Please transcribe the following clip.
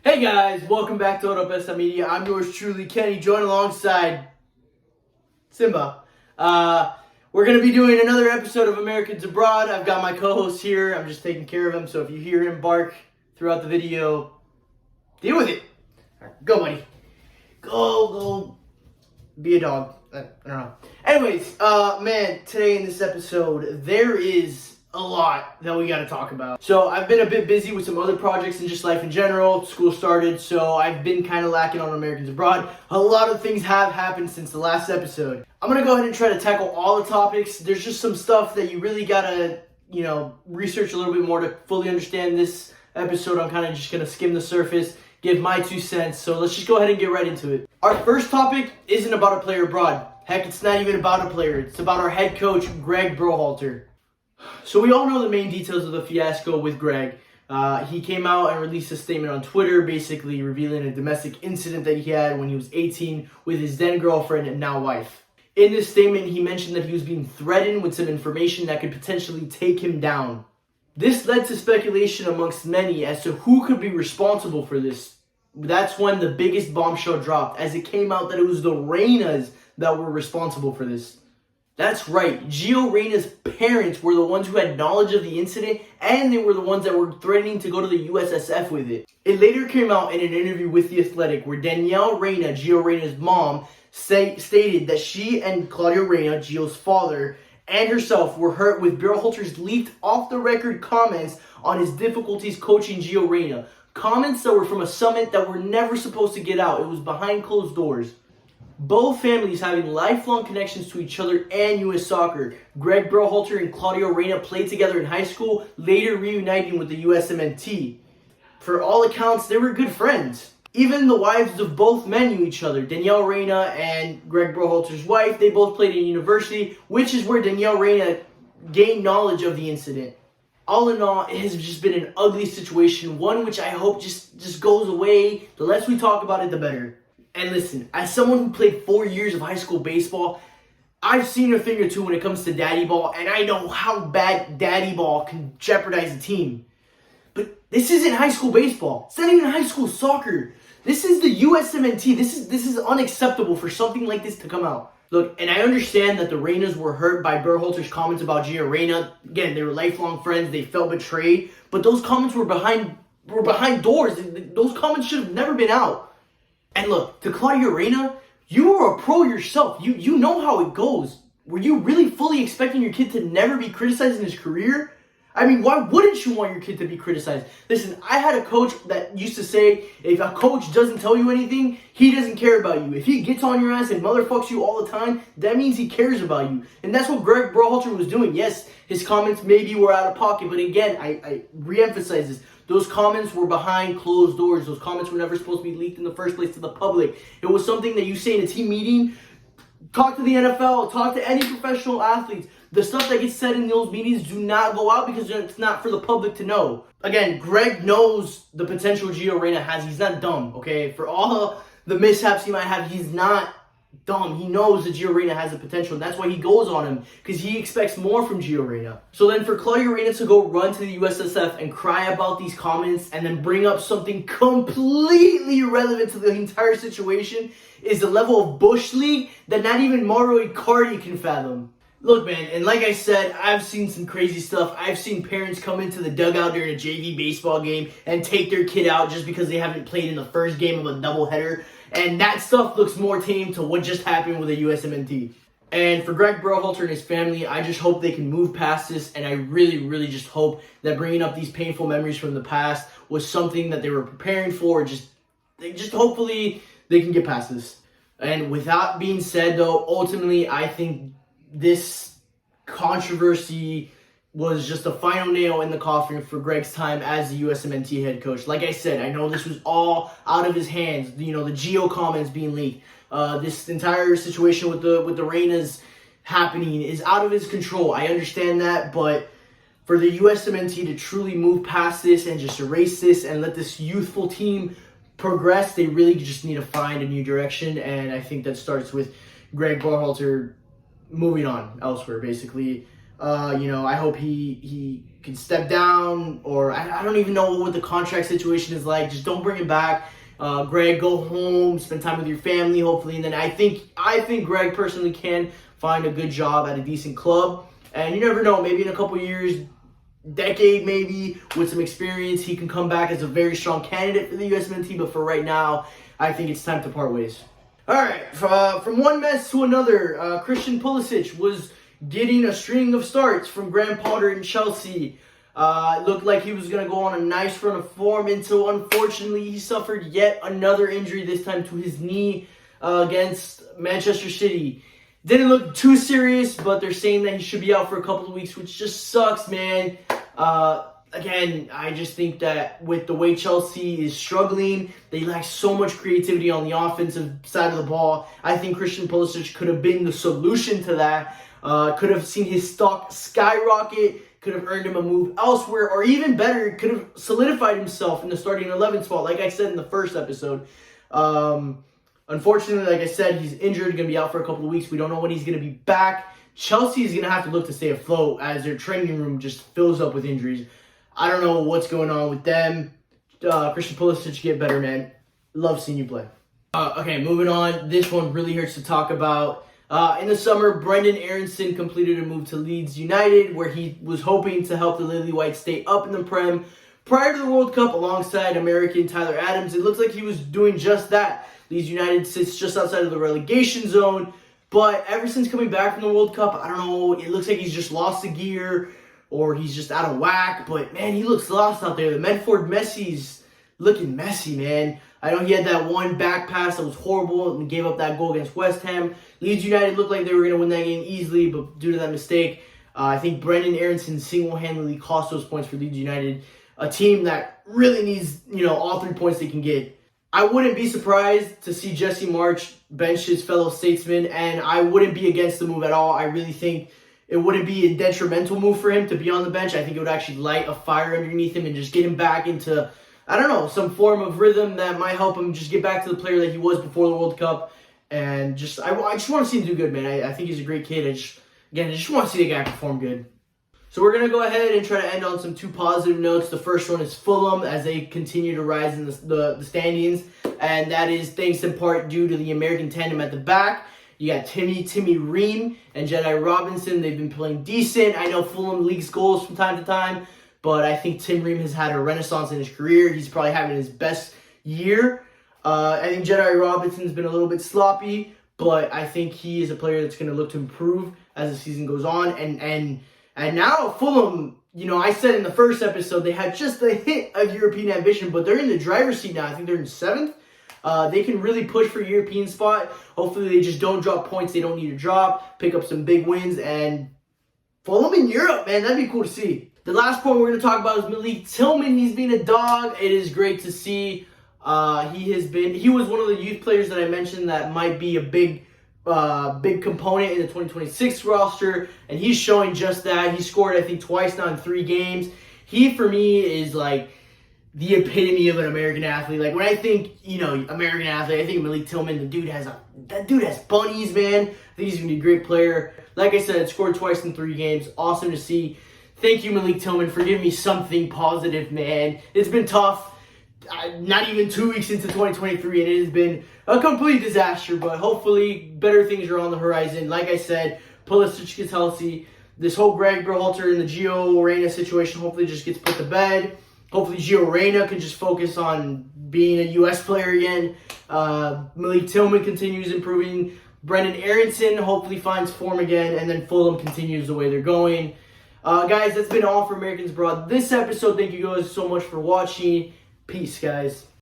Hey guys, welcome back to Auto Besta Media. I'm yours truly, Kenny, joined alongside Simba. We're going to be doing another episode of Americans Abroad. I've got my co-host here. I'm just taking care of him, so if you hear him bark throughout the video, deal with it. All right, go, buddy. Go. Be a dog. I don't know. Anyways, man, today in this episode, there is a lot that we got to talk about. So I've been a bit busy with some other projects and just life in general. School started, so I've been kind of lacking on Americans Abroad. A lot of things have happened since the last episode. I'm going to go ahead and try to tackle all the topics. There's just some stuff that you really got to, research a little bit more to fully understand this episode. I'm kind of just going to skim the surface, give my 2 cents. So let's just go ahead and get right into it. Our first topic isn't about a player abroad. Heck, it's not even about a player. It's about our head coach, Greg Berhalter. So we all know the main details of the fiasco with Greg. He came out and released a statement on Twitter, basically revealing a domestic incident that he had when he was 18 with his then girlfriend and now wife. In this statement, he mentioned that he was being threatened with some information that could potentially take him down. This led to speculation amongst many as to who could be responsible for this. That's when the biggest bombshell dropped, as it came out that it was the Reynas that were responsible for this. That's right, Gio Reyna's parents were the ones who had knowledge of the incident, and they were the ones that were threatening to go to the USSF with it. It later came out in an interview with The Athletic where Danielle Reyna, Gio Reyna's mom, stated that she and Claudio Reyna, Gio's father, and herself were hurt with Berhalter's leaked off-the-record comments on his difficulties coaching Gio Reyna. Comments that were from a summit that were never supposed to get out. It was behind closed doors. Both families having lifelong connections to each other and U.S. soccer. Greg Berhalter and Claudio Reyna played together in high school, later reuniting with the USMNT. For all accounts, they were good friends. Even the wives of both men knew each other. Danielle Reyna and Greg Berhalter's wife, they both played in university, which is where Danielle Reyna gained knowledge of the incident. All in all, it has just been an ugly situation, one which I hope just goes away. The less we talk about it, the better. And listen, as someone who played 4 years of high school baseball, I've seen a thing or two when it comes to daddy ball, and I know how bad daddy ball can jeopardize a team. But this isn't high school baseball. It's not even high school soccer. This is the USMNT. This is unacceptable for something like this to come out. Look, and I understand that the Reynas were hurt by Berhalter's comments about Gio Reyna. Again, they were lifelong friends. They felt betrayed. But those comments were behind doors. Those comments should have never been out. And look, to Claudio Reyna, you are a pro yourself. You know how it goes. Were you really fully expecting your kid to never be criticized in his career? I mean, why wouldn't you want your kid to be criticized? Listen, I had a coach that used to say, if a coach doesn't tell you anything, he doesn't care about you. If he gets on your ass and motherfucks you all the time, that means he cares about you. And that's what Greg Berhalter was doing. Yes, his comments maybe were out of pocket, but again, I re-emphasize this. Those comments were behind closed doors. Those comments were never supposed to be leaked in the first place to the public. It was something that you say in a team meeting. Talk to the NFL. Talk to any professional athletes. The stuff that gets said in those meetings do not go out because it's not for the public to know. Again, Greg knows the potential Gio Reyna has. He's not dumb, okay? For all the mishaps he might have, he's not dumb. He knows that Gio Reyna has the potential, and that's why he goes on him, because he expects more from Gio Reyna. So then for Claudio Reyna to go run to the USSF and cry about these comments and then bring up something completely irrelevant to the entire situation is the level of Bush League that not even Mauro Icardi can fathom. Look, man, and like I said, I've seen some crazy stuff. I've seen parents come into the dugout during a JV baseball game and take their kid out just because they haven't played in the first game of a doubleheader. And that stuff looks more tame to what just happened with the USMNT. And for Greg Berhalter and his family, I just hope they can move past this. And I really, really just hope that bringing up these painful memories from the past was something that they were preparing for. Just hopefully they can get past this. And with that being said, though, ultimately, I think this controversy was just the final nail in the coffin for Greg's time as the USMNT head coach. Like I said, I know this was all out of his hands. The Gio comments being leaked. This entire situation with the Reynas happening is out of his control. I understand that, but for the USMNT to truly move past this and just erase this and let this youthful team progress, they really just need to find a new direction. And I think that starts with Greg Berhalter moving on elsewhere, basically. I hope he can step down, or I don't even know what the contract situation is like. Just don't bring him back. Greg, go home, spend time with your family, hopefully. And then I think Greg personally can find a good job at a decent club. And you never know, maybe in a couple years, decade maybe, with some experience, he can come back as a very strong candidate for the U.S. men's team. But for right now, I think it's time to part ways. All right, from one mess to another, Christian Pulisic was getting a string of starts from Graham Potter in Chelsea. It looked like he was going to go on a nice run of form until, unfortunately, he suffered yet another injury, this time to his knee against Manchester City. Didn't look too serious, but they're saying that he should be out for a couple of weeks, which just sucks, man. Again, I just think that with the way Chelsea is struggling, they lack so much creativity on the offensive side of the ball. I think Christian Pulisic could have been the solution to that. Could have seen his stock skyrocket, could have earned him a move elsewhere, or even better, could have solidified himself in the starting 11 spot, like I said in the first episode. Unfortunately, like I said, he's injured, going to be out for a couple of weeks. We don't know when he's going to be back. Chelsea is going to have to look to stay afloat as their training room just fills up with injuries. I don't know what's going on with them. Christian Pulisic, get better, man. Love seeing you play. Okay, moving on. This one really hurts to talk about. In the summer, Brenden Aaronson completed a move to Leeds United, where he was hoping to help the Lily Whites stay up in the Prem prior to the World Cup alongside American Tyler Adams. It looks like he was doing just that. Leeds United sits just outside of the relegation zone, but ever since coming back from the World Cup, I don't know, it looks like he's just lost the gear, or he's just out of whack, but man, he looks lost out there. The Medford Messi's looking messy, man. I know he had that one back pass that was horrible and gave up that goal against West Ham. Leeds United looked like they were going to win that game easily, but due to that mistake, I think Brenden Aaronson single-handedly cost those points for Leeds United, a team that really needs, all 3 points they can get. I wouldn't be surprised to see Jesse Marsch bench his fellow statesman, and I wouldn't be against the move at all. I really think it wouldn't be a detrimental move for him to be on the bench. I think it would actually light a fire underneath him and just get him back into, some form of rhythm that might help him just get back to the player that he was before the World Cup. And I just want to see him do good, man. I think he's a great kid. I just want to see the guy perform good. So we're going to go ahead and try to end on some 2 positive notes. The first one is Fulham as they continue to rise in the standings. And that is thanks in part due to the American tandem at the back. You got Timmy Ream and Jedi Robinson. They've been playing decent. I know Fulham leaks goals from time to time, but I think Tim Ream has had a renaissance in his career. He's probably having his best year. I think Jedi Robinson's been a little bit sloppy, but I think he is a player that's going to look to improve as the season goes on. And now Fulham, I said in the first episode they had just a hint of European ambition, but they're in the driver's seat now. I think they're in 7th. They can really push for a European spot. Hopefully they just don't drop points they don't need to drop, pick up some big wins, and Fulham in Europe, man. That'd be cool to see. The last point we're going to talk about is Malik Tillman. He's been a dog. It is great to see. He was one of the youth players that I mentioned that might be a big component in the 2026 roster, and he's showing just that. He scored, I think, twice now in 3 games. He, for me, is like the epitome of an American athlete. Like, when I think, American athlete, I think of Malik Tillman. That dude has bunnies, man. I think he's going to be a great player. Like I said, scored twice in 3 games. Awesome to see. Thank you, Malik Tillman, for giving me something positive, man. It's been tough. Not even 2 weeks into 2023, and it has been a complete disaster, but hopefully better things are on the horizon. Like I said, Pulisic gets healthy. This whole Greg Berhalter and the Gio Reyna situation hopefully just gets put to bed. Hopefully Gio Reyna can just focus on being a U.S. player again. Malik Tillman continues improving. Brenden Aaronson hopefully finds form again, and then Fulham continues the way they're going. Guys, that's been all for Americans Abroad this episode. Thank you guys so much for watching. Peace, guys.